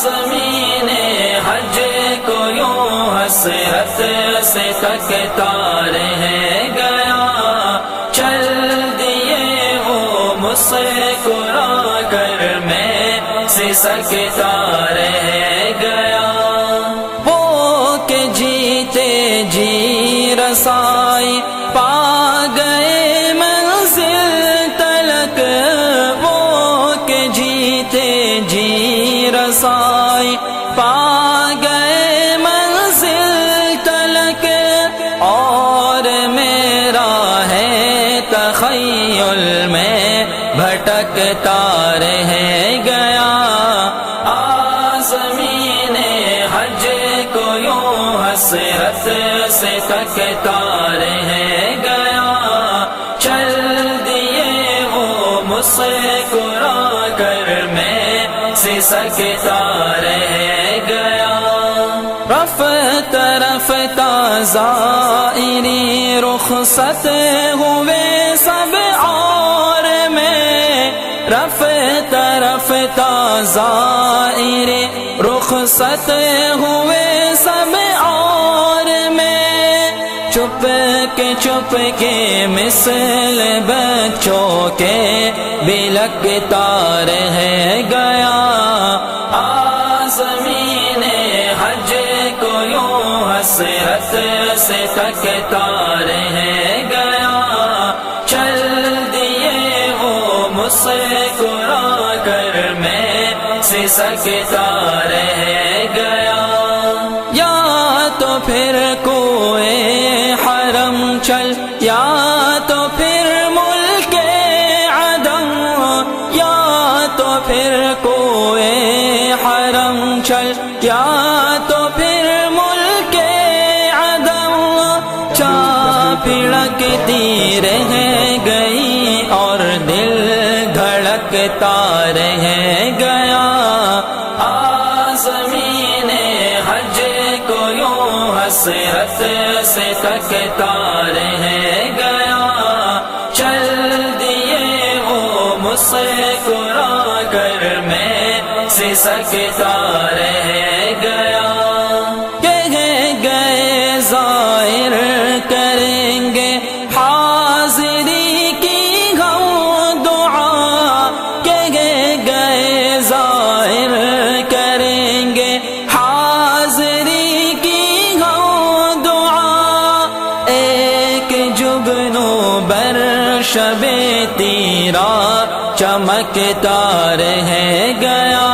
زمین حج کو یوں حسرت سے تکتا رہ گیا، چل دیے وہ مسکرا کر میں سے سکتا رہ گیا۔ وہ کہ جیتے جی رسائی پا گئے منزل تلک، وہ کہ جیتے جی رسائی پا گئے منزل تلک، اور میرا ہے تخیل میں بھٹکتا رہ گیا۔ زمین حج کو یوں حسرت سے تکتا رہ گیا، چل دیے وہ مسکرا کر میں سے سکتا رہ گیا۔ رفتہ رفتہ زائری رخصت ہوئے سب اور میں، رفتہ رفتہ زائری رخصت ہوئے سب اور میں، چپ کے مثل بچوں کے بلکتا رہ گیا۔ زمین حج کو یوں حسرت سے تکتا رہ گیا، چل دیے وہ مسکرا کر میں سے سکتا رہ گیا۔ یا تو پھر کوئے حرم چل، یا تو پھر ملک عدم، یا تو پھر کوئے حرم چل، یا تو پھر ملک عدم، پڑکتی رہ گئی اور دل دھڑکتا رہ گیا۔ زمین حج کو یوں حسرت سے تکتا رہ گیا، چل دیے وہ مسکرا کر میں سے سکتا رہ گیا۔ گئے ظاہر کریں گے حاضری کی غم دعا، گئے ظاہر کریں گے حاضری کی غم دعا، ایک جگنو بر شب تیرا چمکتا رہ گیا۔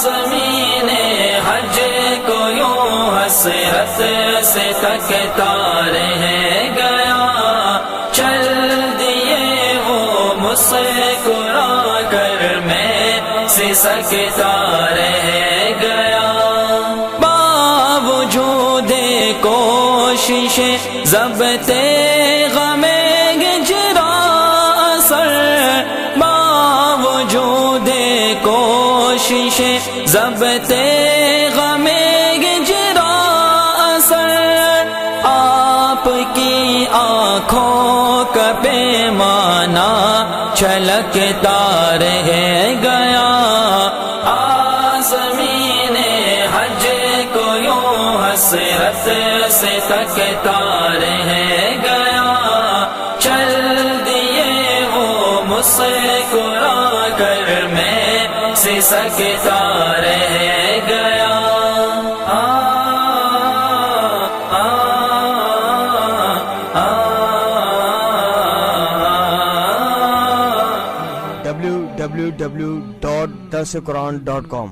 زمین حج کو یوں حسرت سے تکتا رہ گیا، چل دیے وہ مسکرا کر میں سے سکتا رہ گیا۔ باوجود کوشش ضبط غم ہجرا اثر، باوجود کوشش ضبط غم ہجرا اثر، آپ کی آنکھوں کا پیمانہ چھلکتا رہ گیا۔ زمین حج کو یوں حسرت سے تکتا رہ گیا، چل دیے وہ مسکرا کر میں سے سکتا رہ گیا۔ www.darsequran.com